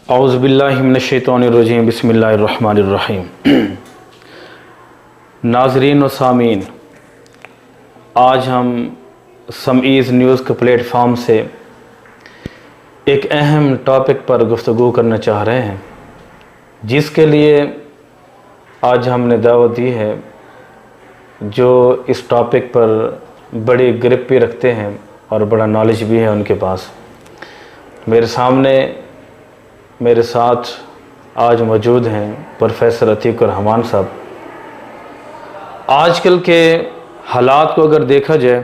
اعوذ باللہ من الشیطان الرجیم بسم اللہ الرحمن الرحیم۔ ناظرین و سامعین، آج ہم سمعیز نیوز کے پلیٹ فارم سے ایک اہم ٹاپک پر گفتگو کرنا چاہ رہے ہیں، جس کے لیے آج ہم نے دعوت دی ہے جو اس ٹاپک پر بڑی گرپ بھی رکھتے ہیں اور بڑا نالج بھی ہے ان کے پاس۔ میرے ساتھ آج موجود ہیں پروفیسر عتیق الرحمان صاحب۔ آج کل کے حالات کو اگر دیکھا جائے،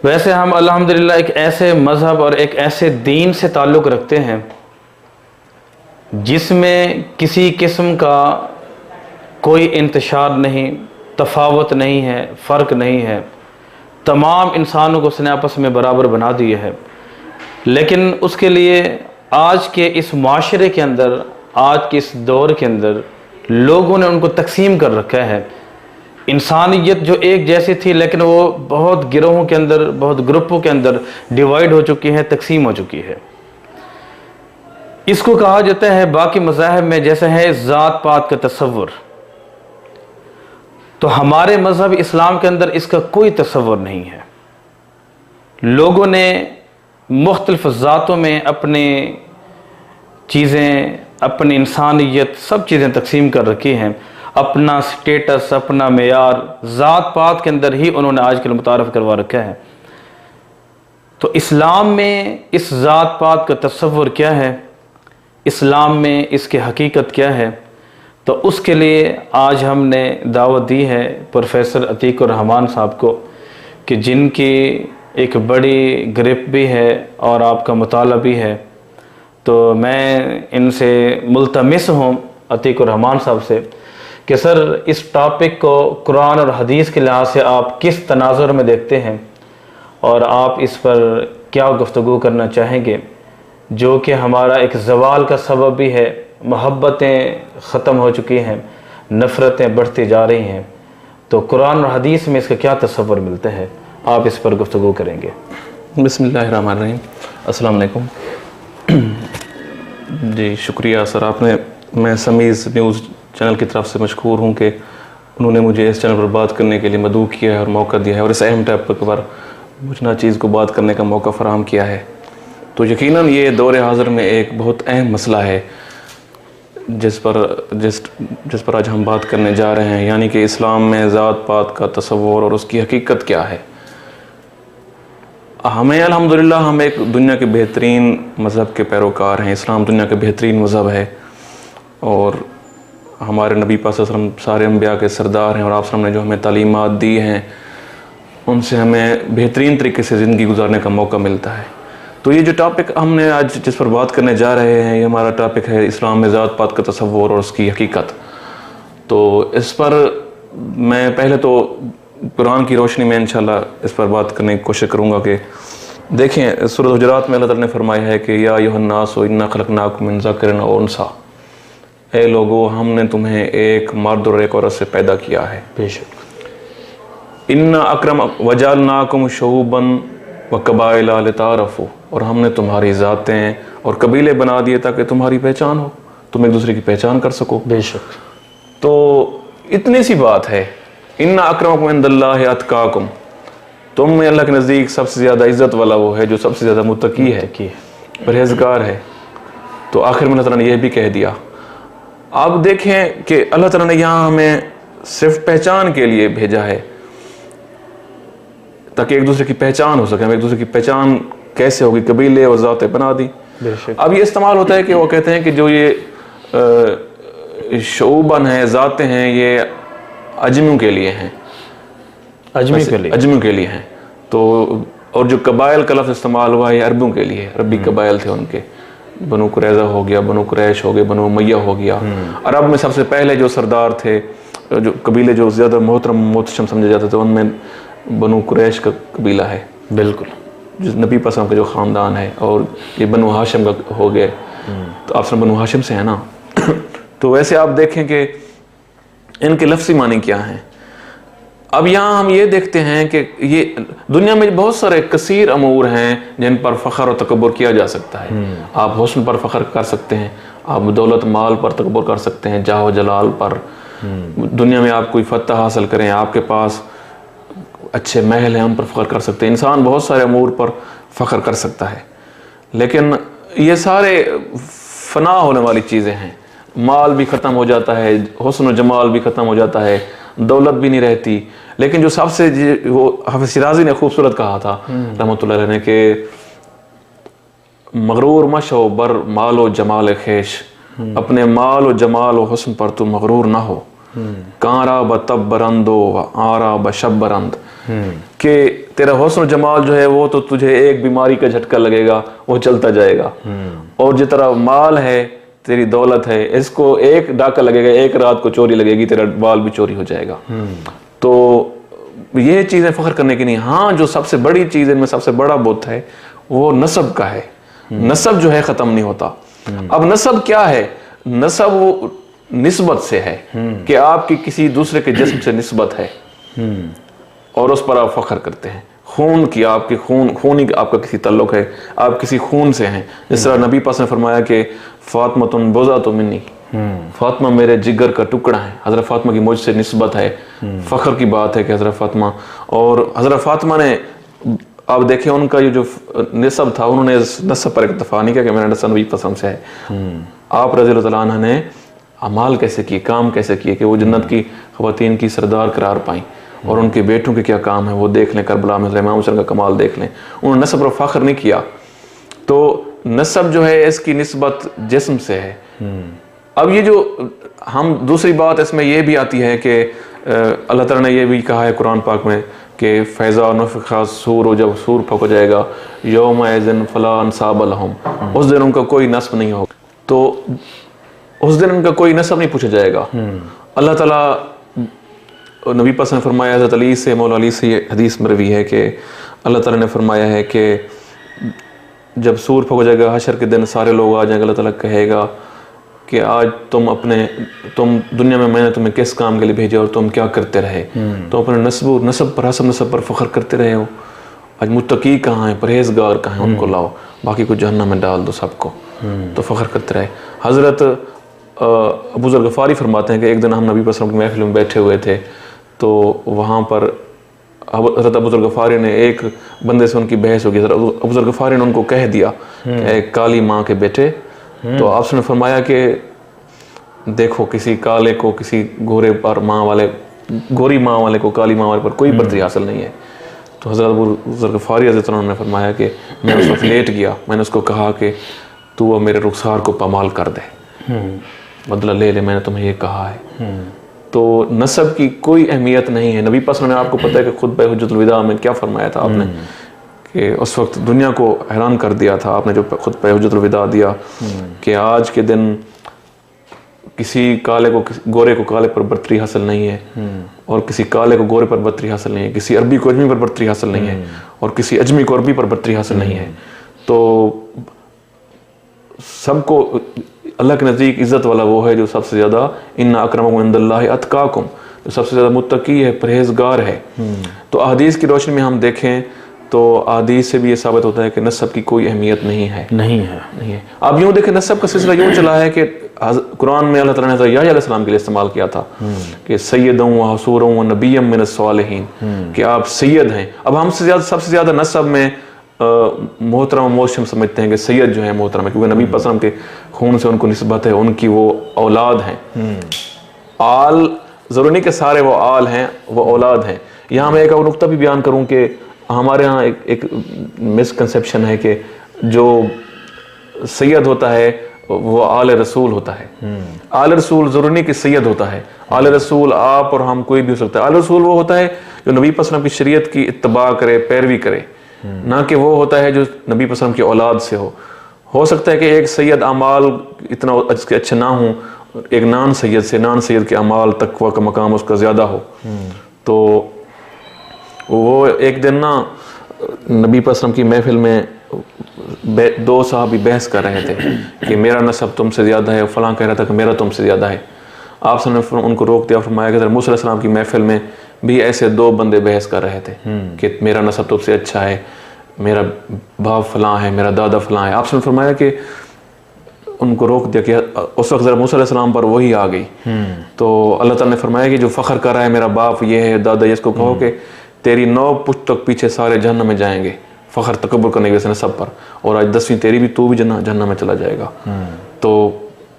ویسے ہم الحمدللہ ایک ایسے مذہب اور ایک ایسے دین سے تعلق رکھتے ہیں جس میں کسی قسم کا کوئی انتشار نہیں، تفاوت نہیں ہے، فرق نہیں ہے، تمام انسانوں کو اس نے آپس میں برابر بنا دیا ہے۔ لیکن اس کے لیے آج کے اس معاشرے کے اندر، آج کے اس دور کے اندر لوگوں نے ان کو تقسیم کر رکھا ہے۔ انسانیت جو ایک جیسی تھی لیکن وہ بہت گروہوں کے اندر، بہت گروپوں کے اندر ڈیوائیڈ ہو چکی ہے، تقسیم ہو چکی ہے۔ اس کو کہا جاتا ہے باقی مذاہب میں جیسے ہے ذات پات کا تصور، تو ہمارے مذہب اسلام کے اندر اس کا کوئی تصور نہیں ہے۔ لوگوں نے مختلف ذاتوں میں اپنی چیزیں، اپنی انسانیت، سب چیزیں تقسیم کر رکھی ہیں۔ اپنا سٹیٹس، اپنا معیار ذات پات کے اندر ہی انہوں نے آج کل متعارف کروا رکھا ہے۔ تو اسلام میں اس ذات پات کا تصور کیا ہے، اسلام میں اس کی حقیقت کیا ہے، تو اس کے لیے آج ہم نے دعوت دی ہے پروفیسر عتیق الرحمان صاحب کو، کہ جن کی ایک بڑی گرپ بھی ہے اور آپ کا مطالعہ بھی ہے۔ تو میں ان سے ملتمس ہوں، عتیق الرحمان صاحب سے، کہ سر اس ٹاپک کو قرآن اور حدیث کے لحاظ سے آپ کس تناظر میں دیکھتے ہیں اور آپ اس پر کیا گفتگو کرنا چاہیں گے، جو کہ ہمارا ایک زوال کا سبب بھی ہے۔ محبتیں ختم ہو چکی ہیں، نفرتیں بڑھتی جا رہی ہیں، تو قرآن اور حدیث میں اس کا کیا تصور ملتا ہے، آپ اس پر گفتگو کریں گے۔ بسم اللہ الرحمن الرحیم۔ السلام علیکم۔ جی شکریہ سر، آپ نے، میں سمیز نیوز چینل کی طرف سے مشکور ہوں کہ انہوں نے مجھے اس چینل پر بات کرنے کے لیے مدعو کیا ہے اور موقع دیا ہے، اور اس اہم ٹاپک پر مجھ ناچیز کو بات کرنے کا موقع فراہم کیا ہے۔ تو یقیناً یہ دور حاضر میں ایک بہت اہم مسئلہ ہے جس پر آج ہم بات کرنے جا رہے ہیں، یعنی کہ اسلام میں ذات پات کا تصور اور اس کی حقیقت کیا ہے۔ ہمیں الحمدللہ ہم ایک دنیا کے بہترین مذہب کے پیروکار ہیں، اسلام دنیا کا بہترین مذہب ہے، اور ہمارے نبی پاک صلی اللہ علیہ وسلم سارے انبیاء کے سردار ہیں، اور آپ صلی اللہ علیہ وسلم نے جو ہمیں تعلیمات دی ہیں ان سے ہمیں بہترین طریقے سے زندگی گزارنے کا موقع ملتا ہے۔ تو یہ جو ٹاپک ہم نے آج جس پر بات کرنے جا رہے ہیں، یہ ہمارا ٹاپک ہے اسلام میں ذات پات کا تصور اور اس کی حقیقت۔ تو اس پر میں پہلے تو قرآن کی روشنی میں انشاءاللہ اس پر بات کرنے کی کوشش کروں گا کہ دیکھیں سورۃ حجرات میں اللہ تعالیٰ نے فرمایا ہے کہ یا ایھا الناس انا خلقناکم من ذکر و انثیٰ، اے لوگو ہم نے تمہیں ایک مرد اور ایک عورت سے پیدا کیا ہے۔ بے شک۔ انا اکرم وجعلناکم شعوبا وقبائل لتعارفوا، اور ہم نے تمہاری ذاتیں اور قبیلے بنا دیے تاکہ تمہاری پہچان ہو، تم ایک دوسرے کی پہچان کر سکو۔ بے شک۔ تو اتنی سی بات ہے، انا اکرمکم عند اللہ اتقاکم، تم میں اللہ کے نزدیک سب سے زیادہ عزت والا وہ ہے جو سب سے زیادہ متقی ہے، پرہیزگار ہے۔ تو آخر میں اللہ تعالیٰ نے یہ بھی کہہ دیا۔ آپ دیکھیں کہ اللہ تعالیٰ نے یہاں ہمیں صرف پہچان کے لیے بھیجا ہے تاکہ ایک دوسرے کی پہچان ہو سکے۔ ہم ایک دوسرے کی پہچان کیسے ہوگی؟ قبیلے اور ذاتیں بنا دی۔ اب یہ استعمال ہوتا ہے کہ وہ کہتے ہیں کہ جو یہ شعوباً ہیں، ذاتیں ہیں، یہ اجمیوں کے لیے ہیں، اجمیوں کے لیے ہیں۔ تو اور جو قبائل کا لفظ استعمال ہوا ہے یہ عربوں کے لیے، عربی قبائل تھے ان کے، بنو قریظہ ہو گیا، بنو قریش ہو گئے، بنو امیہ ہو گیا۔ عرب میں سب سے پہلے جو سردار تھے، جو قبیلے جو زیادہ محترم محتشم سمجھے جاتے تھے، ان میں بنو قریش کا قبیلہ ہے، بالکل، جو نبی پسند کا جو خاندان ہے، اور یہ بنو ہاشم کا ہو گئے، تو آپ سب بنو ہاشم سے ہیں نا۔ تو ویسے آپ دیکھیں کہ ان کے لفظی معنی کیا ہیں۔ اب یہاں ہم یہ دیکھتے ہیں کہ یہ دنیا میں بہت سارے کثیر امور ہیں جن پر فخر و تکبر کیا جا سکتا ہے. آپ حسن پر فخر کر سکتے ہیں, آپ دولت مال پر تکبر کر سکتے ہیں, جاہ و جلال پر, دنیا میں آپ کوئی فتح حاصل کریں, آپ کے پاس اچھے محل ہیں, ان پر فخر کر سکتے ہیں. انسان بہت سارے امور پر فخر کر سکتا ہے, لیکن یہ سارے فنا ہونے والی چیزیں ہیں. مال بھی ختم ہو جاتا ہے, حسن و جمال بھی ختم ہو جاتا ہے, دولت بھی نہیں رہتی. لیکن جو سب سے وہ حافظ شیرازی نے خوبصورت کہا تھا رحمۃ اللہ علیہ نے کہ مغرور مش ہو بر مال و جمال خیش, اپنے مال و جمال و حسن پر تو مغرور نہ ہو. کانرا بتب برند و آرا بشب برند, کہ تیرا حسن و جمال جو ہے وہ تو تجھے ایک بیماری کا جھٹکا لگے گا, وہ چلتا جائے گا, اور جتنا مال ہے, تیری دولت ہے, اس کو ایک ڈاکہ لگے گا, ایک رات کو چوری لگے گی, تیرا بال بھی چوری ہو جائے گا. تو یہ چیزیں فخر کرنے کی نہیں. ہاں جو سب سے بڑی چیز ان میں سب سے بڑا بت ہے وہ نسب کا ہے. نسب جو ہے ختم نہیں ہوتا. اب نسب کیا ہے؟ نسب وہ نسبت سے ہے کہ آپ کی کسی دوسرے کے جسم سے نسبت ہے اور اس پر آپ فخر کرتے ہیں. خون کی آپ کی خونی آپ کا کسی تعلق ہے, آپ کسی خون سے ہیں. جس طرح نبی پاک نے فرمایا کہ فاطمہ بضعۃ منی, فاطمہ میرے جگر کا ٹکڑا ہے. حضرت فاطمہ کی مجھ سے نسبت ہے, فخر کی بات ہے کہ حضرت فاطمہ. اور حضرت فاطمہ نے آپ دیکھیں ان کا یہ جو نسب تھا, انہوں نے اس نسب پر اکتفا نہیں کیا کہ میرا نسب نبی پسند سے ہے. آپ رضی اللہ عنہ نے اعمال کیسے کیے, کام کیسے کیے کہ وہ جنت کی خواتین کی سردار قرار پائیں, اور ان کے بیٹوں کے کیا کام ہے وہ دیکھ لیں. کربلا میں امام حسین کا کمال دیکھ لیں. انہوں نے نسب پر فخر نہیں کیا. تو نسب جو ہے اس کی نسبت جسم سے ہے. اب یہ جو ہم دوسری بات اس میں یہ بھی آتی ہے کہ اللہ تعالیٰ نے یہ بھی کہا ہے قرآن پاک میں کہ فیضا نفخ سور, و جب سور پھونکا جائے گا, یوم اذن فلا انصاب لہم, اس دن ان کا کوئی نسب نہیں ہوگا. تو اس دن ان کا کوئی نسب نہیں پوچھا جائے گا. اللہ تعالیٰ نبی پاک نے فرمایا, حضرت علی سے, مولا علی سے یہ حدیث مروی ہے کہ اللہ تعالیٰ نے فرمایا ہے کہ جب سور پھونکا جائے گا حشر کے دن سارے لوگ آ جائیں گے. اللہ تعالیٰ کہے گا کہ آج تم دنیا میں نے تمہیں کس کام کے لیے بھیجا اور تم کیا کرتے رہے؟ تم اپنے نسب پر, حسب نسب پر فخر کرتے رہے ہو. آج متقی کہاں ہیں, پرہیزگار کہاں ہیں, ان کو لاؤ, باقی کو جہنم میں ڈال دو سب کو. تو فخر کرتے رہے. حضرت ابو ذر غفاری فرماتے ہیں کہ ایک دن ہم نبی پاک کی محفل میں بیٹھے ہوئے تھے, تو وہاں پر حضرت ابو ذر غفاری نے ایک بندے سے ان کی بحث ہو گئی. ابو ذر غفاری نے ان کو کہہ دیا کہ اے کالی ماں کے بیٹے. تو آپ نے فرمایا کہ دیکھو کسی کالے کو کسی گوری ماں والے کو کالی ماں والے پر کوئی برتری حاصل نہیں ہے. تو حضرت ابو ذر غفاری حضرت عنہ نے فرمایا کہ میں اس وقت لیٹ گیا, میں نے اس کو کہا کہ تو میرے رخسار کو پامال کر دے, بدلہ لے لے, میں نے تمہیں یہ کہا ہے. تو نسب کی کوئی اہمیت نہیں ہے. نبی پاک نے آپ کو پتہ ہے کہ خطبہ حجۃ الوداع میں کیا فرمایا تھا آپ نے, کہ اس وقت دنیا کو حیران کر دیا تھا آپ نے جو خطبہ حجۃ الوداع دیا کہ آج کے دن کسی گورے کو کالے پر برتری حاصل نہیں ہے, اور کسی کالے کو گورے پر برتری حاصل نہیں ہے, کسی عربی کو اجمی پر برتری حاصل نہیں ہے, اور کسی اجمی کو عربی پر برتری حاصل نہیں ہے. تو سب کو اللہ کے نزدیک عزت والا وہ ہے جو سب سے زیادہ ان اکرمکم عند اللہ اتقاکم, جو سب سے زیادہ متقی ہے, پرہیزگار ہے. تو احادیث کی روشنی میں ہم دیکھیں تو احادیث سے بھی یہ ثابت ہوتا ہے کہ نسب کی کوئی اہمیت نہیں ہے. آپ یوں دیکھیں نسب کا سلسلہ یوں چلا ہے کہ قرآن میں اللہ تعالیٰ نے حضرت یحییٰ علیہ السلام کے لیے استعمال کیا تھا کہ سیدوں و حصوروں و نبی من الصالحین, کہ آپ سید ہیں. اب ہم سب سے زیادہ نسب میں محترم موشم سمجھتے ہیں کہ سید جو ہے محترم ہے, کیونکہ نبی پسلم کے خون سے ان کو نسبت ہے, ان کی وہ اولاد ہیں. آل ضروری نہیں کہ سارے وہ آل ہیں, وہ اولاد ہیں. یہاں میں ایک اور نقطہ بھی بیان کروں کہ ہمارے ہاں ایک مسکنسیپشن ہے کہ جو سید ہوتا ہے وہ آل رسول ہوتا ہے. آل رسول ضروری نہیں کہ سید ہوتا ہے. آل رسول آپ اور ہم کوئی بھی ہو سکتا ہے. آل رسول وہ ہوتا ہے جو نبی پسلم کی شریعت کی اتباع کرے, پیروی کرے, نہ کہ وہ ہوتا ہے جو نبی پسلم کی اولاد سے ہو سکتا ہے کہ ایک سید اعمال اتنا اچھے نہ ہوں, ایک نان سید کے اعمال تقوی کا مقام اس کا زیادہ ہو. تو وہ ایک دن نا نبی پسلم کی محفل میں دو صحابی بحث کر رہے تھے کہ میرا نسب تم سے زیادہ ہے, فلاں کہہ رہا تھا کہ میرا تم سے زیادہ ہے. آپ نے ان کو روک دیا, فرمایا کہ حضرت موسیٰ علیہ السلام کی محفل میں بھی ایسے دو بندے بحث کر رہے تھے کہ میرا نسب تو سے اچھا ہے، میرا باپ فلاں ہے، میرا دادا فلاں ہے. آپ نے فرمایا کہ ان کو روک دیا کہ اس وقت ذرا موسیٰ علیہ السلام پر وہی آ گئی. تو اللہ تعالیٰ نے فرمایا کہ جو فخر کر رہا ہے میرا باپ یہ ہے، دادا یہ، اس کو کہو کہ تیری 9 پشت تک پیچھے سارے جہنم میں جائیں گے فخر تکبر کرنے کی وجہ سے نسب پر، اور آج 10ویں تیری بھی، تو بھی جہنم میں چلا جائے گا. تو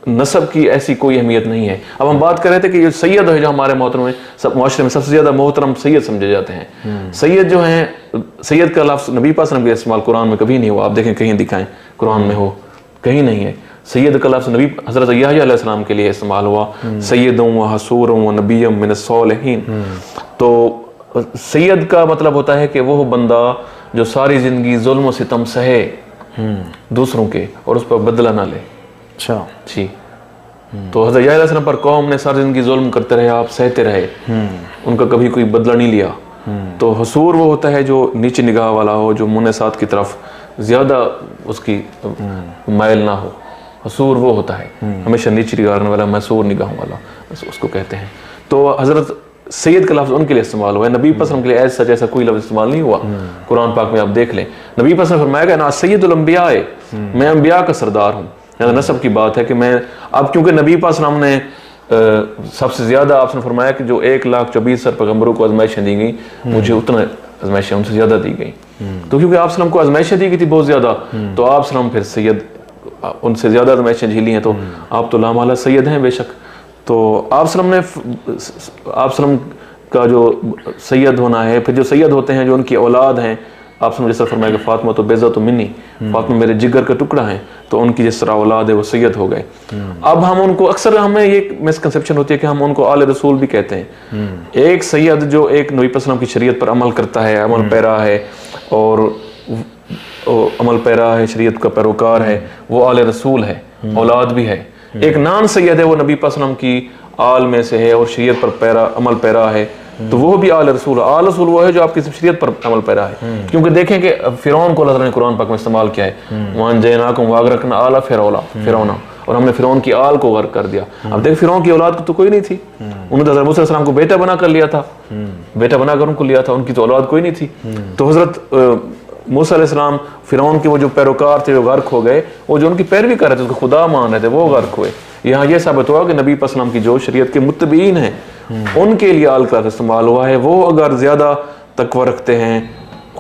نسب کی ایسی کوئی اہمیت نہیں ہے. اب ہم بات کر رہے تھے کہ یہ سید ہے جو ہمارے محترم میں معاشرے میں سب سے زیادہ محترم سید سمجھے جاتے ہیں. سید جو ہیں، سید کا لفظ نبی پاک صلی اللہ علیہ وسلم کے استعمال قرآن میں کبھی نہیں ہوا. آپ دیکھیں کہیں دکھائیں قرآن میں ہو، کہیں نہیں ہے. سید کا لفظ نبی حضرت یحییٰ علیہ السلام کے لیے استعمال ہوا، سیدوں و حصوروں و نبی من الصالحین. تو سید کا مطلب ہوتا ہے کہ وہ بندہ جو ساری زندگی ظلم و ستم سہے دوسروں کے اور اس پر بدلہ نہ لے. اچھا جی. تو حضرت یحییٰ علیہ السلام پر قوم نے ساری زندگی ظلم کرتے رہے، آپ سہتے رہے، ان کا کبھی کوئی بدلہ نہیں لیا. تو حصور وہ ہوتا ہے جو نیچے نگاہ والا ہو، جو منحصات کی طرف زیادہ اس کی مائل نہ ہو. حصور وہ ہوتا ہے ہمیشہ نیچے نگاہ کرنے والا، محصور نگاہوں والا، اس کو کہتے ہیں. تو حضرت سید کا لفظ ان کے لیے استعمال ہوا ہے. نبی پاک کے لیے ایسا جیسا کوئی لفظ استعمال نہیں ہوا. قرآن پاک میں آپ دیکھ لیں، نبی پاک نے فرمایا کہ نا سید الانبیاء، میں انبیاء کا سردار ہوں. یعنی نسب کی بات ہے کہ میں اب کیونکہ نبی پاک صلی اللہ علیہ وسلم نے سب سے زیادہ آپ نے فرمایا کہ جو 1,24,000 پیغمبروں کو آزمائشیں دی گئیں، مجھے اتنا آزمائشیں ان سے زیادہ دی گئیں. تو کیونکہ آپ وسلم کو آزمائشیں دی گئی تھی بہت زیادہ، تو آپ وسلم پھر سید، ان سے زیادہ آزمائشیں جھیلی ہیں، تو آپ تو لامحالہ سید ہیں بے شک. تو آپ وسلم کا جو سید ہونا ہے، پھر جو سید ہوتے ہیں جو ان کی اولاد ہیں، آپ نے جس طرح فرمایا کہ فاطمہ تو بیضہ تو منی، فاطمہ میرے جگر کا ٹکڑا ہیں، تو ان کی جس طرح اولاد ہے وہ سید ہو گئے. اب ہم ان کو اکثر ہمیں یہ مسکنسیپشن ہوتی ہے کہ ہم ان کو آل رسول بھی کہتے ہیں. ایک سید جو ایک نبی صلی اللہ علیہ وسلم کی شریعت پر عمل کرتا ہے، عمل پیرا ہے اور عمل پیرا ہے، شریعت کا پیروکار ہے، وہ آل رسول ہے، اولاد بھی ہے. ایک نان سید ہے، وہ نبی صلی اللہ علیہ وسلم کی آل میں سے ہے اور شریعت پر عمل پیرا ہے، تو وہ بھی آل رسول ہے. آل رسول وہ ہے جو آپ کی شریعت پر عمل پیرا ہے. کیونکہ دیکھیں کہ فرعون کو اللہ تعالیٰ نے قرآن پاک میں استعمال کیا ہے، وَأَنجَيْنَاكُمْ وَأَغْرَقْنَا آلَ فِرْعَوْنَ، اور ہم نے فرعون کی آل کو غرق کر دیا. اب دیکھ فرعون کی اولاد کو تو کوئی نہیں تھی، انہوں نے حضرت موسیٰ علیہ السلام کو بیٹا بنا کر لیا تھا، بیٹا بنا کر ان کو لیا تھا، ان کی تو اولاد کوئی نہیں تھی. تو حضرت موسیٰ علیہ السلام فرعون کے وہ جو پیروکار تھے وہ غرق ہو گئے، وہ جو ان کی پیروی کر رہے تھے، اس کو خدا مان رہے تھے، وہ غرق ہوئے. یہاں یہ ثابت ہوا کہ نبی صلی اللہ علیہ وسلم کی جو شریعت کے متبعین ہیں ان کے لیے آل کا استعمال ہوا ہے. وہ اگر زیادہ تقوی رکھتے ہیں،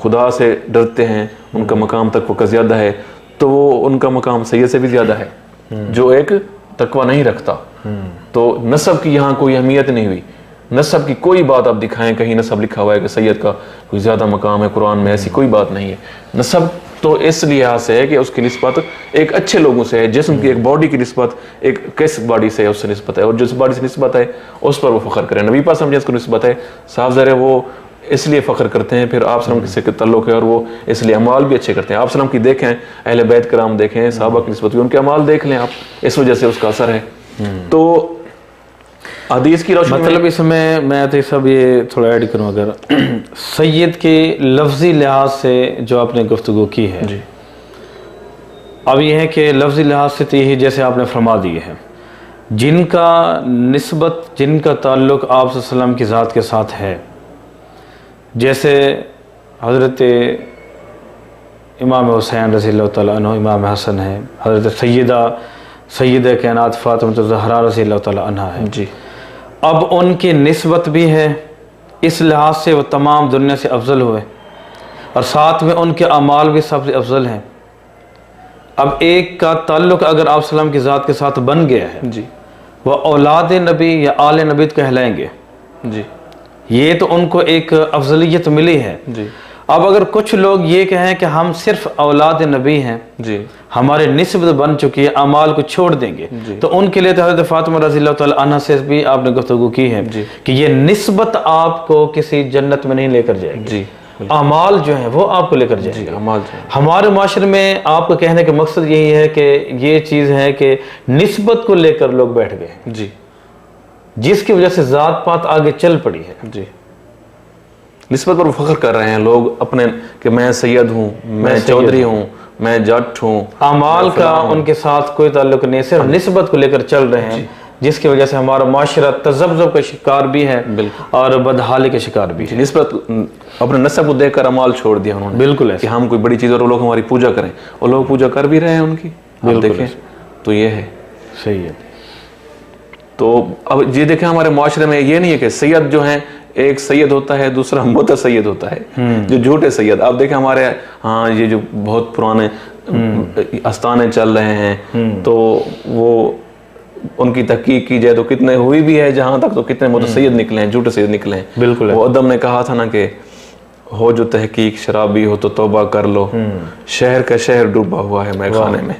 خدا سے ڈرتے ہیں، ان کا مقام تقوی کا زیادہ ہے، تو وہ ان کا مقام سید سے بھی زیادہ ہے جو ایک تقوی نہیں رکھتا. تو نسب کی یہاں کوئی اہمیت نہیں ہوئی. نسب کی کوئی بات آپ دکھائیں کہیں نسب لکھا ہوا ہے کہ سید کا کوئی زیادہ مقام ہے قرآن میں، ایسی کوئی بات نہیں ہے. نسب تو اس لحاظ سے ہے کہ اس کی نسبت ایک اچھے لوگوں سے ہے، جسم کی ایک باڈی کی نسبت ایک کس باڈی سے ہے اس سے نسبت ہے، اور جس باڈی سے نسبت ہے اس پر وہ فخر کریں. نبی پاک سمجھے اس کو نسبت ہے، صاف ظاہر ہے وہ اس لیے فخر کرتے ہیں. پھر آپ وسلم سے تعلق ہے اور وہ اس لیے اعمال بھی اچھے کرتے ہیں. آپ وسلم کی دیکھیں، اہل بیت کرام دیکھیں، صحابہ کی نسبت بھی، ان کے اعمال دیکھ لیں آپ، اس وجہ سے اس کا اثر ہے. تو حدیث کی روشنی مطلب اس میں تو سب یہ تھوڑا ایڈ کروں، اگر سید کے لفظی لحاظ سے جو آپ نے گفتگو کی ہے، جی اب یہ ہے کہ لفظی لحاظ سے تو یہی جیسے آپ نے فرما دیے ہیں، جن کا نسبت، جن کا تعلق آپ صلی اللہ علیہ وسلم کی ذات کے ساتھ ہے، جیسے حضرت امام حسین رضی اللہ تعالیٰ عنہ، امام حسن ہے، حضرت سیدہ کائنات فاطمہ الزہرا رضی اللہ تعالیٰ عنہ ہے. جی. اب ان کی نسبت بھی ہے، اس لحاظ سے وہ تمام دنیا سے افضل ہوئے، اور ساتھ میں ان کے اعمال بھی سب سے افضل ہیں. اب ایک کا تعلق اگر آپ صلی اللہ علیہ وسلم کی ذات کے ساتھ بن گیا ہے، جی وہ اولاد نبی یا آل نبی کہلائیں گے. جی یہ تو ان کو ایک افضلیت ملی ہے. جی. اب اگر کچھ لوگ یہ کہیں کہ ہم صرف اولاد نبی ہیں، جی ہمارے نسبت بن چکی ہے، اعمال کو چھوڑ دیں گے، تو ان کے لیے تو حضرت فاطمہ رضی اللہ تعالیٰ عنہ سے بھی آپ نے گفتگو کی ہے کہ یہ نسبت آپ کو کسی جنت میں نہیں لے کر جائے گی. جی. اعمال جو ہیں وہ آپ کو لے کر جائیں گے. اعمال ہمارے معاشرے میں آپ کو کہنے کا مقصد یہی ہے کہ یہ چیز ہے کہ نسبت کو لے کر لوگ بیٹھ گئے، جی، جس کی وجہ سے ذات پات آگے چل پڑی ہے. جی. نسبت پر فخر کر رہے ہیں لوگ اپنے کہ میں سید ہوں، میں چودھری ہوں، میں جٹ ہوں. اعمال کا ان کے ساتھ کوئی تعلق نہیں، صرف نسبت کو لے کر چل رہے ہیں. جس کی وجہ سے ہمارا معاشرہ تذبذب کا شکار بھی ہے اور بدحالی کا شکار بھی ہے. نسبت اپنے نسب کو دیکھ کر اعمال چھوڑ دیا انہوں نے. بالکل کہ ہم کوئی بڑی چیز اور وہ لوگ ہماری پوجا کریں, اور لوگ پوجا کر بھی رہے ہیں ان کی, آپ دیکھیں تو یہ ہے. صحیح ہے. تو اب یہ دیکھیں ہمارے معاشرے میں یہ نہیں ہے کہ سید جو ہیں, ایک سید ہوتا ہے دوسرا متسید ہوتا ہے, جو جھوٹے سید. آپ دیکھیں ہمارے ہاں یہ جو بہت پرانے آستانے چل رہے ہیں, تو وہ ان کی تحقیق کی جائے تو کتنے ہوئی بھی ہے جہاں تک, تو کتنے متسید نکلے ہیں, جھوٹے سید نکلے ہیں. بالکل. وہ ادم نے کہا تھا نا کہ ہو جو تحقیق شرابی ہو تو توبہ کر لو, شہر کا شہر ڈوبا ہوا ہے میں خانے میں.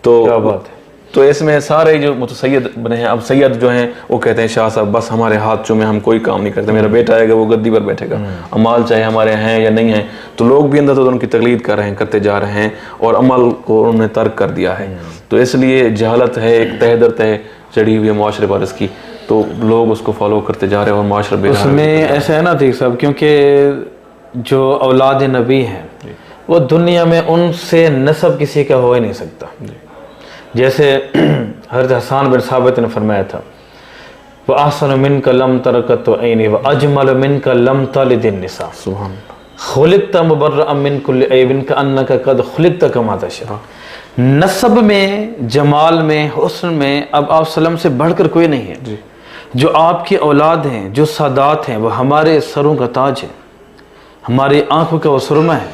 تو کیا بات ہے. تو اس میں سارے جو متسید بنے ہیں, اب سید جو ہیں وہ کہتے ہیں شاہ صاحب بس ہمارے ہاتھ چومے, ہم کوئی کام نہیں کرتے, میرا بیٹا آئے گا وہ گدی پر بیٹھے گا, عمال چاہے ہمارے ہیں یا نہیں ہیں. تو لوگ بھی اندر تو ان کی تقلید کر رہے ہیں, کرتے جا رہے ہیں, اور عمل کو انہوں نے ترک کر دیا ہے. تو اس لیے جہالت ہے ایک تہ در تہ چڑھی ہوئی ہے معاشرے پر اس کی, تو لوگ اس کو فالو کرتے جا رہے ہیں اور معاشرہ بے اس میں ایسا ہے نا تھی صاحب, کیونکہ جو اولاد نبی ہیں وہ دنیا میں ان سے نسب کسی کا ہو ہی نہیں سکتا. جیسے حضرت حسان بن ثابت نے فرمایا تھا, وَأَحْسَنُ مِنْكَ لَمْ تَرَكَتْ عَيْنِي وَأَجْمَلُ مِنْكَ لَمْ تَلِدِ النِّسَاءُ. سبحان خُلِقْتَ مُبَرَّأً مِنْ كُلِّ عَيْبٍ كَأَنَّكَ قَدْ خُلِقْتَ كَمَا تَشَاءُ. نسب میں, جمال میں, حسن میں اب آپ وسلم سے بڑھ کر کوئی نہیں ہے. جو آپ کی اولاد ہیں, جو سادات ہیں, وہ ہمارے سروں کا تاج ہے, ہماری آنکھوں کا وہ سرمہ ہے,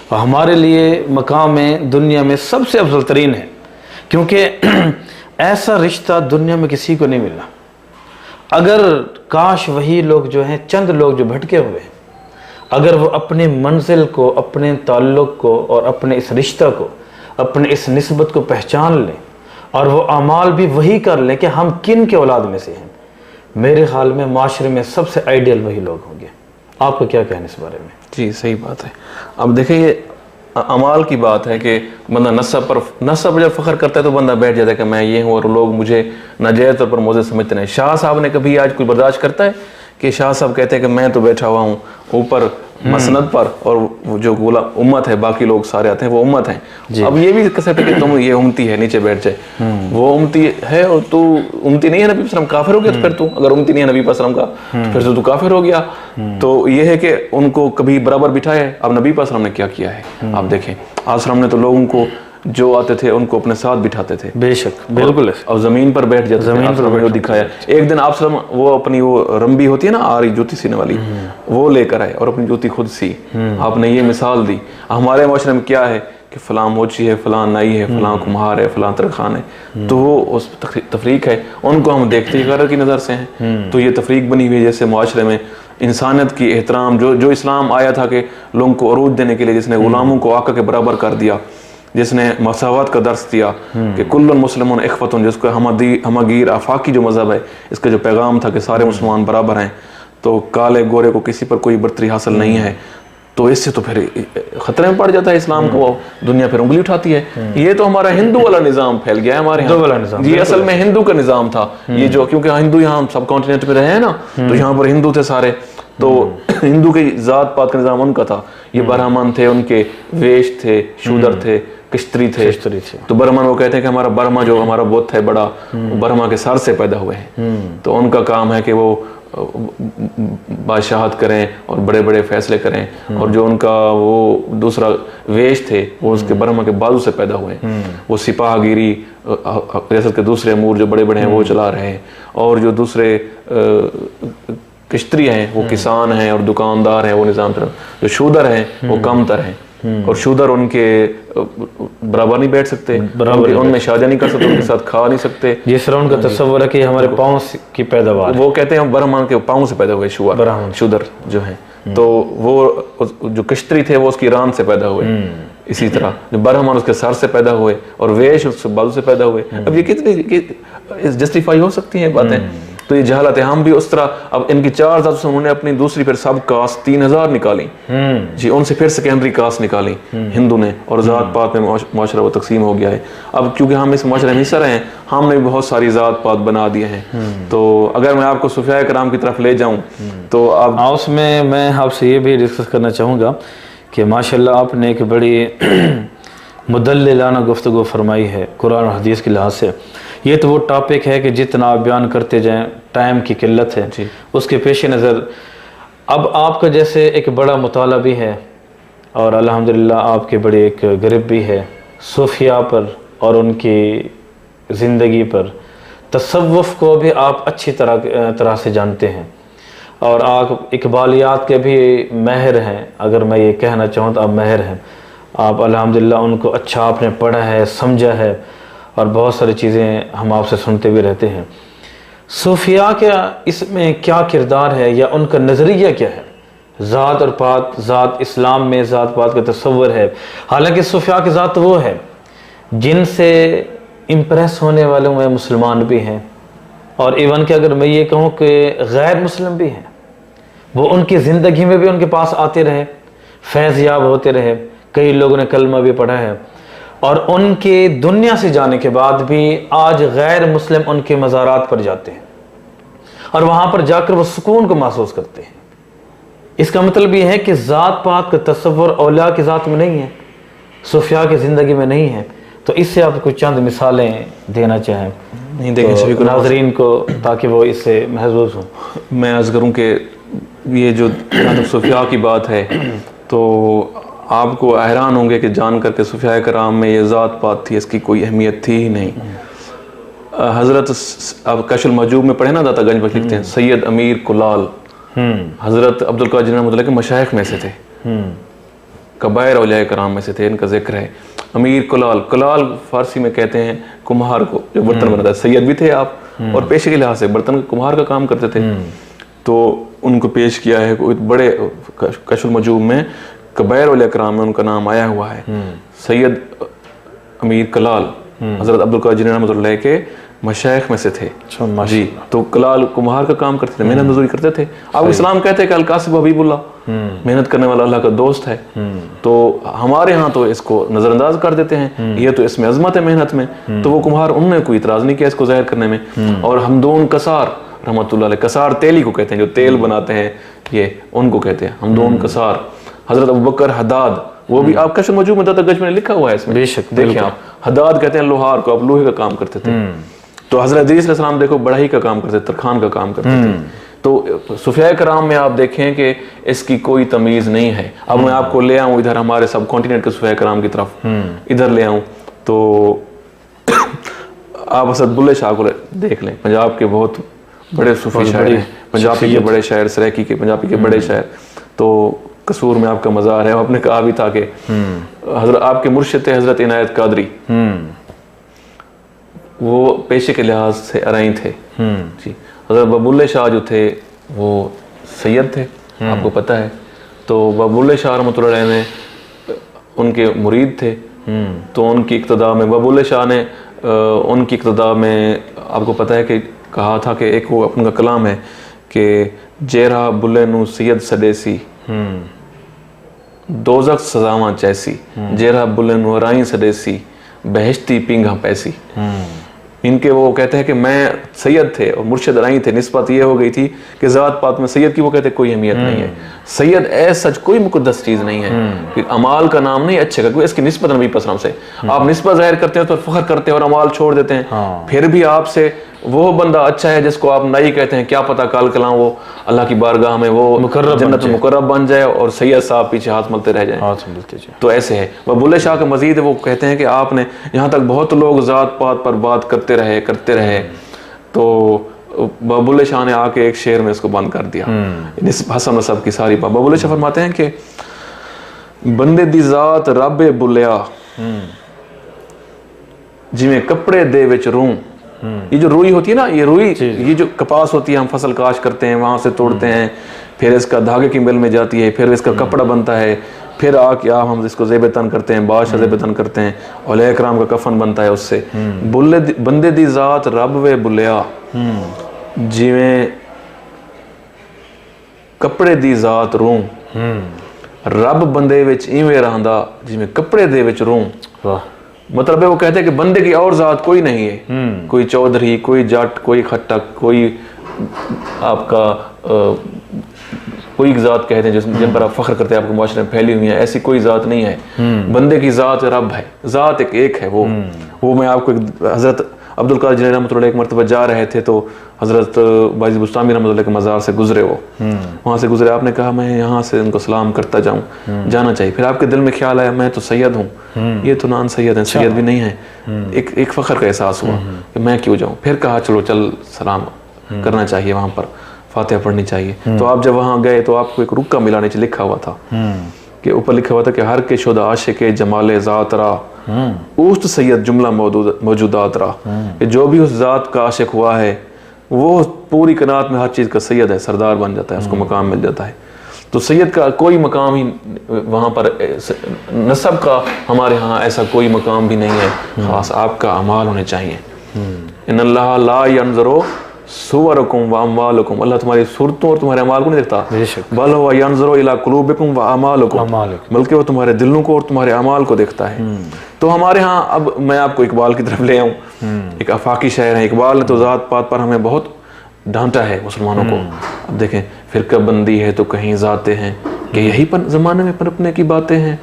اور ہمارے لیے مقام میں دنیا میں سب سے افضل ترین ہے. کیونکہ ایسا رشتہ دنیا میں کسی کو نہیں ملا. اگر کاش وہی لوگ جو ہیں, چند لوگ جو بھٹکے ہوئے ہیں, اگر وہ اپنی منزل کو, اپنے تعلق کو, اور اپنے اس رشتہ کو, اپنے اس نسبت کو پہچان لیں, اور وہ اعمال بھی وہی کر لیں کہ ہم کن کے اولاد میں سے ہیں, میرے خیال میں معاشرے میں سب سے آئیڈیل وہی لوگ ہوں گے. آپ کو کیا کہنا اس بارے میں؟ جی صحیح بات ہے. اب دیکھیں یہ اعمال کی بات ہے کہ بندہ نسب جب فخر کرتا ہے تو بندہ بیٹھ جاتا ہے کہ میں یہ ہوں, اور لوگ مجھے ناجائز طور پر موزے سمجھتے ہیں. شاہ صاحب نے کبھی آج کوئی برداشت کرتا ہے کہ شاہ صاحب کہتے ہیں کہ میں تو بیٹھا ہوا ہوں اوپر مسند پر, اور جو امت ہے باقی لوگ سارے آتے ہیں وہ امت ہیں. اب یہ بھی کہہ سکتے کہ تم یہ امتی ہے نیچے بیٹھ جائے, وہ امتی ہے اور تو امتی نہیں ہے نبی صلی اللہ علیہ وسلم, کافر ہو گیا. تو پھر تو اگر امتی نہیں ہے نبی صلی اللہ علیہ وسلم کا پھر تو کافر ہو گیا. تو یہ ہے کہ ان کو کبھی برابر بٹھایا ہے. اب نبی صلی اللہ علیہ وسلم نے کیا کیا ہے آپ دیکھیں, آپ وسلم نے تو لوگوں کو جو آتے تھے ان کو اپنے ساتھ بٹھاتے تھے. بے شک, بالکل. اور زمین پر بیٹھ جاتے تھے, آپ نے دکھایا. ایک دن آپ وسلم وہ اپنی وہ رمبی ہوتی ہے نا, آری جوتی سینے والی, وہ لے کر آئے اور اپنی جوتی خود سی. آپ نے یہ مثال دی. ہمارے معاشرے میں کیا ہے کہ فلاں موچی ہے, فلاں نائی ہے, فلاں کمہار ہے, فلاں ترخان ہے, تو وہ اس تفریق ہے. ان کو ہم دیکھتے ہی غرض کی نظر سے ہیں. تو یہ تفریق بنی ہوئی ہے جیسے معاشرے میں انسانیت کی احترام, جو اسلام آیا تھا کہ لوگوں کو عروج دینے کے لیے, جس نے غلاموں کو آقا کے برابر کر دیا, جس نے مساوات کا درس دیا کہ کل المسلمون اخوۃ, جس کو ہمگیر آفاقی جو مذہب ہے, اس کا جو پیغام تھا کہ سارے مسلمان برابر ہیں, تو کالے گورے کو کسی پر کوئی برتری حاصل نہیں ہے. تو اس سے تو پھر خطرے میں پڑ جاتا ہے اسلام کو, دنیا پھر انگلی اٹھاتی ہے. یہ تو ہمارا ہندو والا نظام پھیل گیا ہے ہمارے یہاں. یہ اصل میں ہندو کا نظام تھا یہ, جو کیونکہ ہندو یہاں سب کانٹیننٹ میں رہے ہیں نا, تو یہاں پر ہندو تھے سارے, تو ہندو کی ذات پات کا نظام ان کا تھا. یہ برہمن تھے, ان کے ویش تھے, شودر تھے, کشتری تھے. تو برہمن وہ کہتے ہیں کہ ہمارا برہما جو ہمارا بت ہے بڑا, برہما کے سر سے پیدا ہوئے ہیں. تو ان کا کام ہے کہ وہ بادشاہت کریں اور بڑے بڑے فیصلے کریں. اور جو ان کا وہ دوسرا ویش تھے وہ اس کے برہما کے بازو سے پیدا ہوئے. وہ سپاہ گیری ریاست کے دوسرے امور جو بڑے بڑے ہیں وہ چلا رہے ہیں. اور جو دوسرے کشتری ہیں وہ کسان ہیں اور دکاندار ہیں, وہ نظام طرف. جو شودر ہیں وہ کم تر ہیں, اور شودر ان کے برابر نہیں بیٹھ سکتے, ان میں شادی نہیں کر سکتے, ان کے ساتھ کھا نہیں سکتے. جس طرح ان کا تصور ہے کہ ہمارے پاؤں کی پیداوار, وہ کہتے ہیں برہمان کے پاؤں سے پیدا ہوئے شودر جو ہیں. تو وہ جو کشتری تھے وہ اس کی ران سے پیدا ہوئے. اسی طرح جو برہمان اس کے سر سے پیدا ہوئے, اور ویش اس کے بازو سے پیدا ہوئے. اب یہ کتنی جسٹیفائی ہو سکتی ہیں باتیں؟ تو یہ جہالت ہے. ہم بھی اس طرح, اب ان کی 4 ذات سے انہوں نے اپنی دوسری پھر سب کاسٹ 3000 نکالی جی, ان سے پھر سیکنڈری کاسٹ نکالی ہندو نے, اور ذات پات میں معاشرہ وہ تقسیم ہو گیا ہے. اب کیونکہ ہم اس معاشرے میں حصہ رہے ہیں, ہم نے بھی بہت ساری ذات پات بنا دیے ہیں. تو اگر میں آپ کو صوفیاء کرام کی طرف لے جاؤں تو آپ اس میں آپ سے یہ بھی ڈسکس کرنا چاہوں گا کہ ماشاءاللہ آپ نے ایک بڑی مدللانہ گفتگو فرمائی ہے قرآن اور حدیث کے لحاظ سے, یہ تو وہ ٹاپک ہے کہ جتنا آپ بیان کرتے جائیں ٹائم کی قلت ہے جی. اس کے پیش نظر اب آپ کا جیسے ایک بڑا مطالعہ بھی ہے اور الحمدللہ آپ کے بڑے ایک گرب بھی ہے صوفیاء پر اور ان کی زندگی پر، تصوف کو بھی آپ اچھی طرح سے جانتے ہیں اور آپ اقبالیات کے بھی ماہر ہیں، اگر میں یہ کہنا چاہوں تو آپ ماہر ہیں، آپ الحمدللہ ان کو اچھا آپ نے پڑھا ہے، سمجھا ہے اور بہت ساری چیزیں ہم آپ سے سنتے بھی رہتے ہیں۔ صوفیاء کا اس میں کیا کردار ہے یا ان کا نظریہ کیا ہے؟ ذات اور پات، ذات اسلام میں ذات پات کا تصور ہے، حالانکہ صوفیاء کی ذات وہ ہے جن سے امپریس ہونے والوں میں مسلمان بھی ہیں اور ایون کہ اگر میں یہ کہوں کہ غیر مسلم بھی ہیں، وہ ان کی زندگی میں بھی ان کے پاس آتے رہے، فیض یاب ہوتے رہے، کئی لوگوں نے کلمہ بھی پڑھا ہے اور ان کے دنیا سے جانے کے بعد بھی آج غیر مسلم ان کے مزارات پر جاتے ہیں اور وہاں پر جا کر وہ سکون کو محسوس کرتے ہیں۔ اس کا مطلب یہ ہے کہ ذات پات کا تصور اولیاء کی ذات میں نہیں ہے، صوفیاء کی زندگی میں نہیں ہے۔ تو اس سے آپ کچھ چند مثالیں دینا چاہیں نہیں دیکھیں شفیق اللہ ناظرین کو تاکہ وہ اس سے محظوظ ہوں۔ میں عرض کروں کہ یہ جو جہاں تک صوفیاء کی بات ہے تو آپ کو حیران ہوں گے کہ جان کر کے صوفیاء کرام میں یہ ذات پات تھی، اس کی کوئی اہمیت تھی ہی نہیں۔ حضرت اب کشف المحجوب میں پڑھے نا، داتا گنج بخش لکھتے ہیں سید امیر کلال حضرت عبدالقادر جیلانی رحمۃ اللہ کے مشائخ میں سے تھے، کبائر اولیاء کرام میں سے تھے، ان کا ذکر ہے۔ امیر کلال، کلال فارسی میں کہتے ہیں کمہار کو جو برتن بناتا ہے، سید بھی تھے آپ اور پیشے کے لحاظ سے برتن کمہار کا کام کرتے تھے، تو ان کو پیش کیا ہے بڑے کشف المحجوب میں کبائر اولیاء کرام میں ان کا نام آیا ہوا ہے۔ سید امیر کلال حضرت عبدالقادر جیلانی رحمۃ اللہ کے مشائخ میں سے تھے جی۔ تو کلال کمہار کا کام کرتے تھے، محنت مزدوری کرتے تھے۔ آپ اسلام کہتے ہیں کہ القاسب حبیب اللہ، محنت کرنے والا اللہ کا دوست ہے، تو ہمارے ہاں تو اس کو نظر انداز کر دیتے ہیں، یہ تو اس میں عظمت ہے محنت میں، تو وہ کمہار انہوں نے کوئی اعتراض نہیں کیا اس کو ظاہر کرنے میں۔ اور حمدون کسار رحمۃ اللہ علیہ، کسار تیلی کو کہتے ہیں، جو تیل بناتے ہیں یہ ان کو کہتے ہیں حمدون کسار۔ حضرت ابوبکر حداد، وہ بھی آپ کشف المحجوب میں داتا گنج میں لکھا ہوا ہے اس میں، بے شک دیکھیں آپ، حداد کہتے ہیں لوہار کو، آپ لوہے کا کام کرتے تھے۔ تو حضرت ادریس علیہ السلام دیکھو بڑھئی کا کام کرتے تھے، ترخان کا کام کرتے تھے۔ تو صوفیاء کرام میں آپ دیکھیں کہ اس کی کوئی تمیز نہیں ہے۔ اب میں آپ کو لے آؤں ادھر ہمارے سب کانٹیننٹ کے صوفیاء کرام کی طرف، ادھر لے آؤں تو آپ حضرت بلے شاہ کو دیکھ لیں، پنجاب کے بہت بڑے صوفی شاعر ہیں، پنجابی کے بڑے شاعر، سریکی کے پنجابی کے بڑے شاعر۔ تو قصور میں آپ کا مزار ہے، آپ نے کہا بھی تھا کہ حضرت آپ کے مرشد تھے حضرت عنایت قادری، وہ پیشے کے لحاظ سے ارائیں تھے جی۔ حضرت بابولے شاہ جو تھے وہ سید تھے، آپ کو پتہ ہے۔ تو بابولے شاہ رحمۃ اللہ علیہ نے ان کے مرید تھے، تو ان کی اقتداء میں بابولے شاہ نے ان کی اقتداء میں آپ کو پتہ ہے کہ کہا تھا کہ ایک وہ اپنا کلام ہے کہ جیرا بلے نو سید سدیسی دوزخ سزاواں چیسی، جیرا بلے نو ارائیں سدیسی بہشتی پینگا پیسی۔ ان کے وہ کہتے ہیں کہ میں سید تھے اور مرشد ارائیں تھے، نسبت یہ ہو گئی تھی کہ ذات پات میں سید کی وہ کہتے ہیں کوئی اہمیت نہیں ہے، سید ایز سچ کوئی مقدس چیز نہیں ہے، کہ امال کا نام نہیں اچھے کا، کوئی اس کی نسبت نبی پاک صلی اللہ علیہ وسلم سے آپ نسبت ظاہر کرتے ہیں تو پھخر کرتے ہیں اور امال چھوڑ دیتے ہیں، پھر بھی آپ سے وہ بندہ اچھا ہے جس کو آپ نائی کہتے ہیں، کیا پتہ کال کلاں وہ اللہ کی بارگاہ میں وہ جنت میں مقرب بن جائے اور سید صاحب پیچھے ہاتھ ملتے رہ جائیں۔ تو ایسے ہے وہ بلے شاہ کا مزید وہ کہتے ہیں کہ آپ نے یہاں تک بہت لوگ ذات پات پر بات کرتے رہے تو بابولے شاہ نے آ کے ایک شعر میں اس کو بند کر دیا، حسن نسب کی ساری بات۔ بابولے شاہ فرماتے ہیں کہ بندے دی ذات رب بلیا جویں کپڑے دے وچ روح، یہ جو روئی ہوتی ہے نا، یہ روئی یہ جو کپاس ہوتی ہے، ہم فصل کاش کرتے ہیں، وہاں سے توڑتے ہیں، پھر اس کا دھاگے کی مل میں جاتی ہے، پھر اس کا کپڑا بنتا ہے، پھر آ کے ہم اس کو زیب تن کرتے ہیں، بادشاہ زیب تن کرتے ہیں، اولیاء اکرام کا کفن بنتا ہے اس سے۔ بندے دی ذات رب وے بلیا جویں کپڑے دی ذات روح، رب بندے وچ ایویں رہندا جویں کپڑے دے وچ روح۔ مطلب ہے وہ کہتے ہیں کہ بندے کی اور ذات کوئی نہیں ہے، کوئی چودھری، کوئی جٹ، کوئی کھٹک، کوئی آپ کا کوئی ذات کہتے ہیں جن پر آپ فخر کرتے ہیں، آپ کو معاشرے میں پھیلی ہوئی ہیں، ایسی کوئی ذات نہیں ہے۔ بندے کی ذات رب ہے، ذات ایک ہے وہ میں آپ کو حضرت عبد القادر جیلانی رحمۃ اللہ ایک مرتبہ جا رہے تھے تو حضرت باجی بستامی رحمۃ اللہ کے مزار سے گزرے، وہ وہاں سے گزرے، آپ نے کہا میں یہاں سے ان کو سلام کرتا جاؤں، جانا چاہیے. پھر آپ کے دل میں خیال آیا میں تو سید ہوں، یہ تو نان سید ہیں، سید بھی نہیں ہیں، ایک فخر کا احساس ہوا کہ میں کیوں جاؤں. پھر کہا چل سلام کرنا چاہیے، وہاں پر فاتحہ پڑھنی چاہیے. تو آپ جب وہاں گئے تو آپ کو ایک رکا ملا، نیچے لکھا ہوا تھا کہ اوپر لکھا ہوا تھا کہ ہر کے شد عاشق جمال ذات را اوست سید جملہ موجودات را، کہ جو بھی اس ذات کا عاشق ہوا ہے وہ پوری کائنات میں ہر چیز کا سید ہے، سردار بن جاتا ہے، اس کو مقام مل جاتا ہے. تو سید کا کوئی مقام ہی وہاں پر، نسب کا ہمارے ہاں ایسا کوئی مقام بھی نہیں ہے، خاص آپ کا اعمال ہونے چاہیے. ان اللہ لا ینظر صورکم و اموالکم، اللہ تمہاری صورتوں اور تمہارے اعمال کو نہیں دیکھتا، بل هو ينظر الى قلوبکم و اعمالکم، بلکہ وہ تمہارے دلوں کو اور تمہارے اعمال کو دیکھتا ہے. تو ہمارے ہاں اب میں آپ کو اقبال کی طرف لے آؤں، ایک آفاقی شاعر ہے اقبال نے تو ذات پات پر ہمیں بہت ڈانٹا ہے مسلمانوں کو. اب دیکھیں فرقہ بندی ہے تو کہیں ذاتیں ہیں، کہ یہی زمانے میں پنپنے کی باتیں ہیں،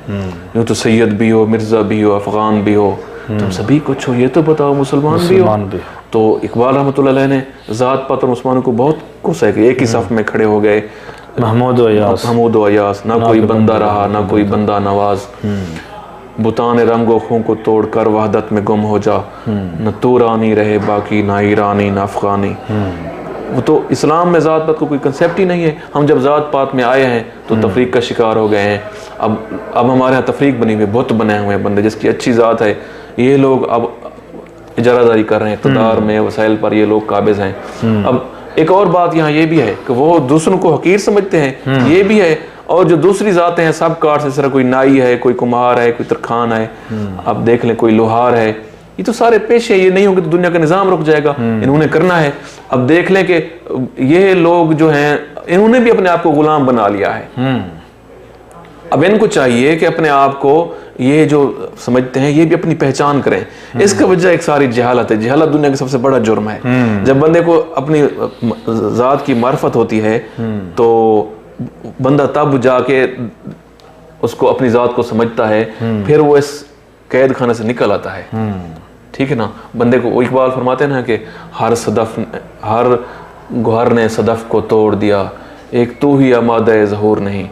یوں تو سید بھی ہو، مرزا بھی ہو، افغان بھی ہو، تم سبھی کچھ ہو، یہ تو بتاؤ مسلمان بھی ہو. تو اقبال رحمۃ اللہ علیہ نے ذات پات اور مسلمانوں کو بہت غصہ ہے کہ ایک ہی صف میں کھڑے ہو گئے، محمود و ایاس، نہ کوئی بندہ رہا نہ کوئی بندہ نواز، بتان رنگ و خوں کو توڑ کر وحدت میں گم ہو جا، نہ تو رانی رہے باقی، نہ ایرانی نہ افغانی. وہ تو اسلام میں ذات پات کو کوئی کنسیپٹ ہی نہیں ہے. ہم جب ذات پات میں آئے ہیں تو تفریق کا شکار ہو گئے ہیں. اب ہمارے ہاں تفریق بنی ہوئی، بت بنے ہوئے ہیں بندے، جس کی اچھی ذات ہے یہ لوگ اب اجارہ داری کر رہے ہیں، اقتدار میں وسائل پر یہ لوگ قابض ہیں. اب ایک اور بات یہاں یہ بھی ہے کہ وہ دوسروں کو حقیر سمجھتے ہیں، یہ بھی ہے. اور جو دوسری ذاتیں ہیں سب کار سے، اس طرح کوئی نائی ہے، کوئی کمہار ہے، کوئی ترکھان ہے، اب دیکھ لیں کوئی لوہار ہے، یہ تو سارے پیشے، یہ نہیں ہوگی تو دنیا کا نظام رک جائے گا. انہوں نے کرنا ہے. اب دیکھ لیں کہ یہ لوگ جو ہیں انہوں نے بھی اپنے آپ کو غلام بنا لیا ہے. اب ان کو چاہیے کہ اپنے آپ کو یہ جو سمجھتے ہیں یہ بھی اپنی پہچان کریں. اس کا وجہ ایک ساری جہالت ہے. جہالت دنیا کا سب سے بڑا جرم ہے. جب بندے کو اپنی ذات کی معرفت ہوتی ہے تو بندہ تب جا کے اس کو اپنی ذات کو سمجھتا ہے، پھر وہ اس قید خانے سے نکل آتا ہے. ٹھیک ہے نا. بندے کو اقبال فرماتے ہیں نا کہ ہر گوہر نے صدف کو توڑ دیا، ایک تو ہی آمادہ ظہور نہیں.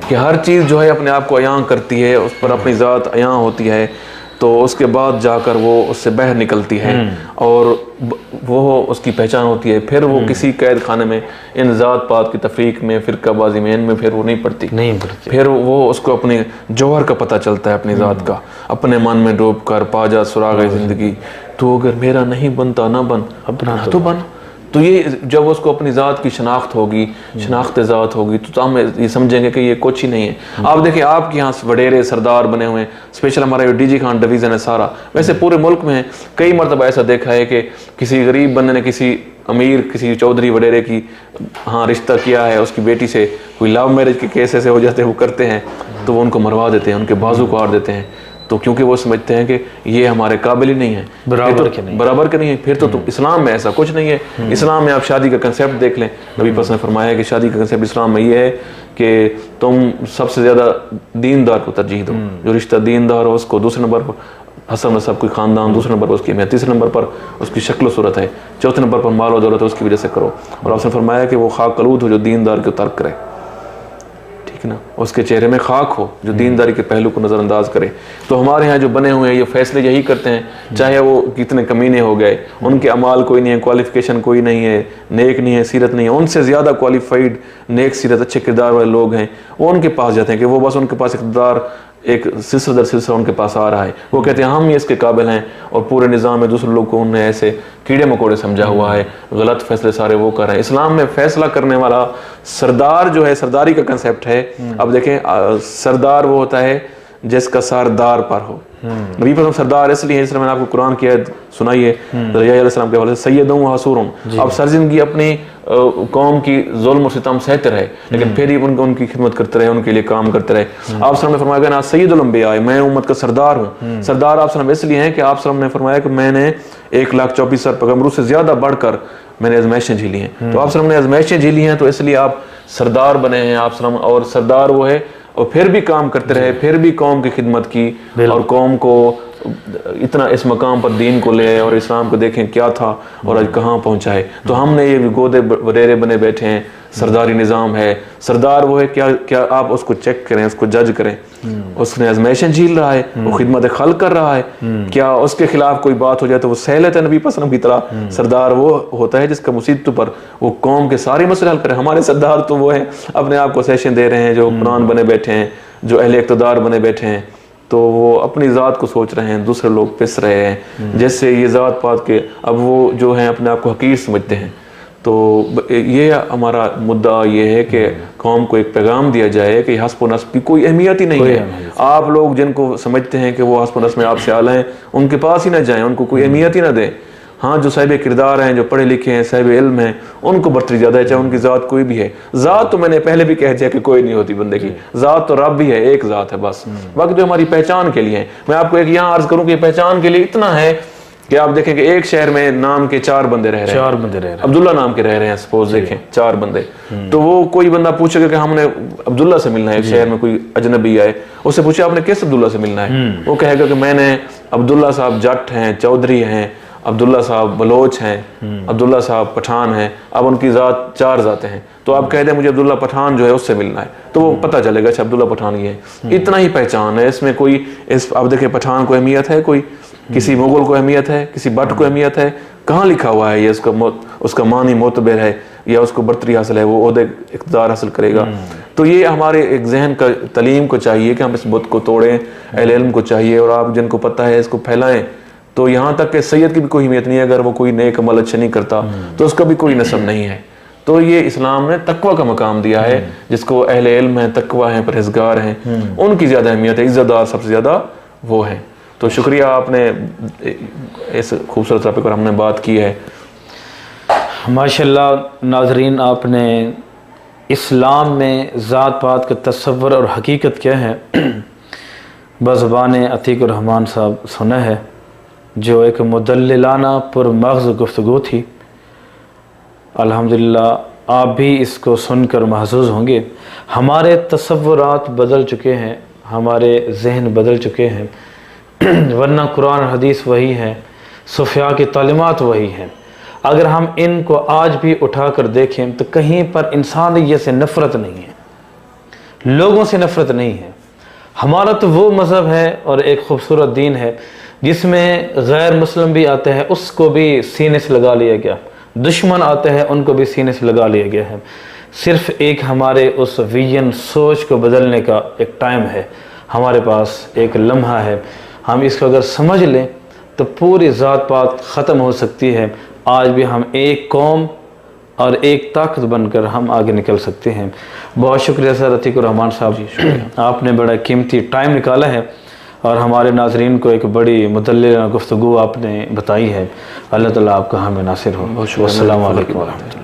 کہ ہر چیز جو ہے اپنے آپ کو عیاں کرتی ہے، اس پر اپنی ذات عیاں ہوتی ہے، تو اس کے بعد جا کر وہ اس سے باہر نکلتی ہے اور وہ اس کی پہچان ہوتی ہے. پھر وہ کسی قید خانے میں ان ذات پات کی تفریق میں، فرقہ بازی میں، ان میں پھر وہ نہیں پڑتی. پھر وہ اس کو اپنے جوہر کا پتہ چلتا ہے، اپنی ذات کا. اپنے من میں ڈوب کر پا جا سراغ زندگی، تو اگر میرا نہیں بنتا نہ بن، اپنا تو بن. تو یہ جب اس کو اپنی ذات کی شناخت ہوگی، شناخت ذات ہوگی، تو ہم یہ سمجھیں گے کہ یہ کچھ ہی نہیں ہے. آپ دیکھیں آپ کے یہاں وڈیرے سردار بنے ہوئے ہیں، اسپیشل ہمارا جو ڈی جی خان ڈویژن ہے سارا، ویسے پورے ملک میں کئی مرتبہ ایسا دیکھا ہے کہ کسی غریب بندے نے کسی امیر، کسی چودھری وڈیرے کی رشتہ کیا ہے، اس کی بیٹی سے کوئی لو میرج کے کیس ایسے ہو جاتے ہیں، وہ کرتے ہیں تو وہ ان کو مروا دیتے ہیں، ان کے بازو کاٹ دیتے ہیں. تو کیونکہ وہ سمجھتے ہیں کہ یہ ہمارے قابل ہی نہیں ہے، برابر کے نہیں ہے. پھر تو اسلام میں ایسا کچھ نہیں ہے. اسلام میں آپ شادی کا کنسیپٹ دیکھ لیں. نبی پاک نے فرمایا ہے کہ شادی کا کنسیپٹ اسلام میں یہ ہے کہ تم سب سے زیادہ دیندار کو ترجیح دو. جو رشتہ دیندار ہو اس کو دوسرے نمبر پر، حسب نسب کوئی خاندان دوسرے نمبر پر اس کی اہمیت، تیسرے نمبر پر اس کی شکل و صورت ہے، چوتھے نمبر پر مال و دولت ہے، اس کی وجہ سے کرو. اور آپ نے فرمایا کہ وہ خاک آلود ہو جو دیندار کو ترک کرے. نا اس کے چہرے میں خاک ہو جو دینداری کے پہلو کو نظر انداز کرے. تو ہمارے ہاں جو بنے ہوئے ہیں یہ فیصلے یہی کرتے ہیں، چاہے وہ کتنے کمینے ہو گئے، ان کے اعمال کوئی نہیں ہے، کوالیفیکیشن کوئی نہیں ہے، نیک نہیں ہے، سیرت نہیں ہے. ان سے زیادہ کوالیفائڈ نیک سیرت اچھے کردار والے لوگ ہیں، وہ ان کے پاس جاتے ہیں کہ وہ بس ان کے پاس اقتدار ایک سلسلہ در سلسلہ ان کے پاس آ رہا ہے. وہ کہتے ہیں ہم ہی اس کے قابل ہیں، اور پورے نظام میں دوسرے لوگ کو انہوں نے ایسے کیڑے مکوڑے سمجھا ہوا ہے، غلط فیصلے سارے وہ کر رہے ہیں. اسلام میں فیصلہ کرنے والا سردار جو ہے، سرداری کا کنسیپٹ ہے. اب دیکھیں سردار وہ ہوتا ہے جس کا سردار پر ہو. نبی پر سردار اس لیے، اس لیے میں نے آپ کو قرآن کی آیت سنائی ہے علیہ السلام کے حوالے سے، سیدوں و حصوروں. اب سرزندگی اپنی قوم کی ظلم و ستم سہتے رہے، لیکن پھر ہی ان کی خدمت کرتے رہے، ان کے لیے کام کرتے رہے. آپ نے فرمایا کہ نا سید الانبیاء، میں امت کا سردار ہوں. سردار آپ اس لیے ہیں کہ آپ نے فرمایا کہ میں نے 1,24,000 پیغمبروں سے زیادہ بڑھ کر میں نے آزمائشیں جھیلی ہیں. تو آپ نے آزمائشیں جھیلی ہیں تو اس لیے آپ سردار بنے ہیں. آپ اور سردار وہ ہے، اور پھر بھی کام کرتے رہے، پھر بھی قوم کی خدمت کی اور قوم کو اتنا اس مقام پر دین کو لے آئے اور اسلام کو دیکھیں کیا تھا اور آج کہاں پہنچا ہے. تو ہم نے یہ گودے وڈیرے بنے بیٹھے ہیں, سرداری نظام ہے. سردار وہ ہے کیا آپ اس کو چیک کریں, اس کو جج کریں, اس نے ازمائشیں جھیل رہا ہے, وہ خدمت خلق کر رہا ہے, کیا اس کے خلاف کوئی بات ہو جائے تو وہ سہلت ہے نبی وسلم کی طرح. سردار وہ ہوتا ہے جس کا مصیبتوں پر وہ قوم کے سارے مسئلے حل کرے. ہمارے سردار تو وہ ہیں اپنے آپ کو سیشن دے رہے ہیں, جو قرآن بنے بیٹھے ہیں, جو اہل اقتدار بنے بیٹھے ہیں, تو وہ اپنی ذات کو سوچ رہے ہیں, دوسرے لوگ پس رہے ہیں. جیسے یہ ذات پات کے اب وہ جو ہیں اپنے آپ کو حقیر سمجھتے ہیں. تو یہ ہمارا مدعا یہ ہے کہ قوم کو ایک پیغام دیا جائے کہ حسب و نسب کی کوئی اہمیت ہی نہیں ہے. آپ لوگ جن کو سمجھتے ہیں کہ وہ حسب و نسب میں آپ سے اعلیٰ ہیں, ان کے پاس ہی نہ جائیں, ان کو کوئی اہمیت ہی نہ دیں. ہاں جو صاحب کردار ہیں, جو پڑھے لکھے ہیں, صاحب علم ہیں, ان کو برتری زیادہ ہے, چاہے ان کی ذات کوئی بھی ہے. ذات تو میں نے پہلے بھی کہہ دیا کہ کوئی نہیں ہوتی بندے کی, ذات تو رب بھی ہے, ایک ذات ہے بس. باقی جو ہماری پہچان کے لیے ہے, میں آپ کو ایک یہاں عرض کروں کہ پہچان کے لیے اتنا ہے کہ آپ دیکھیں کہ ایک شہر میں نام کے 4 بندے رہ رہے ہیں, عبداللہ نام کے رہ رہے ہیں, سپوز دیکھیں 4 بندے. تو وہ کوئی بندہ پوچھے گا کہ ہم نے عبداللہ سے ملنا ہے, ایک شہر میں کوئی اجنبی آئے, اس سے پوچھے آپ نے کس عبداللہ سے ملنا ہے, وہ کہے گا کہ میں نے عبداللہ صاحب جٹ ہیں, چودھری ہیں, عبداللہ صاحب بلوچ ہیں, عبداللہ صاحب پٹھان ہیں. اب ان کی ذات 4 ذاتیں ہیں, تو آپ کہہ دیں مجھے عبداللہ پٹھان جو ہے اس سے ملنا ہے, تو وہ پتہ چلے گا اچھا عبداللہ پٹھان یہ ہے. اتنا ہی پہچان ہے اس میں. کوئی اب دیکھیں پٹھان کو اہمیت ہے, کوئی کسی مغل کو اہمیت ہے, کسی بٹ کو اہمیت ہے, کہاں لکھا ہوا ہے یہ اس کا معنی معتبر ہے یا اس کو برتری حاصل ہے, وہ عہدے اقتدار حاصل کرے گا. تو یہ ہمارے ایک ذہن کا تعلیم کو چاہیے کہ ہم اس بت کو توڑیں, اہل علم کو چاہیے, اور آپ جن کو پتہ ہے اس کو پھیلائیں. تو یہاں تک کہ سید کی بھی کوئی اہمیت نہیں ہے, اگر وہ کوئی نیک عمل اچھا نہیں کرتا تو اس کا بھی کوئی نسب نہیں ہے. تو یہ اسلام نے تقوی کا مقام دیا ہے, جس کو اہل علم ہیں, تقوی ہیں, پرہیزگار ہیں, ان کی زیادہ اہمیت ہے, عزت دار سب سے زیادہ وہ ہیں. تو شکریہ آپ نے اس خوبصورت ٹاپک پر ہم نے بات کی ہے. ماشاءاللہ ناظرین, آپ نے اسلام میں ذات پات کا تصور اور حقیقت کیا ہے بزبان عتیق الرحمان صاحب سنا ہے, جو ایک مدللانہ پر مغز گفتگو تھی. الحمدللہ آپ بھی اس کو سن کر محظوظ ہوں گے. ہمارے تصورات بدل چکے ہیں, ہمارے ذہن بدل چکے ہیں, ورنہ قرآن حدیث وہی ہیں, صوفیاء کی تعلیمات وہی ہیں. اگر ہم ان کو آج بھی اٹھا کر دیکھیں تو کہیں پر انسانیت سے نفرت نہیں ہے, لوگوں سے نفرت نہیں ہے. ہمارا تو وہ مذہب ہے اور ایک خوبصورت دین ہے جس میں غیر مسلم بھی آتے ہیں, اس کو بھی سینے سے لگا لیا گیا, دشمن آتے ہیں ان کو بھی سینے سے لگا لیا گیا ہے. صرف ایک ہمارے اس ویژن سوچ کو بدلنے کا ایک ٹائم ہے, ہمارے پاس ایک لمحہ ہے. ہم اس کو اگر سمجھ لیں تو پوری ذات پات ختم ہو سکتی ہے. آج بھی ہم ایک قوم اور ایک طاقت بن کر ہم آگے نکل سکتے ہیں. بہت شکریہ سر عتیق الرحمان صاحب, آپ نے بڑا قیمتی ٹائم نکالا ہے اور ہمارے ناظرین کو ایک بڑی مدللانہ گفتگو آپ نے بتائی ہے. اللہ تعالیٰ آپ کا ہمیں ناصر ہو. السلام علیکم ورحمۃ اللہ.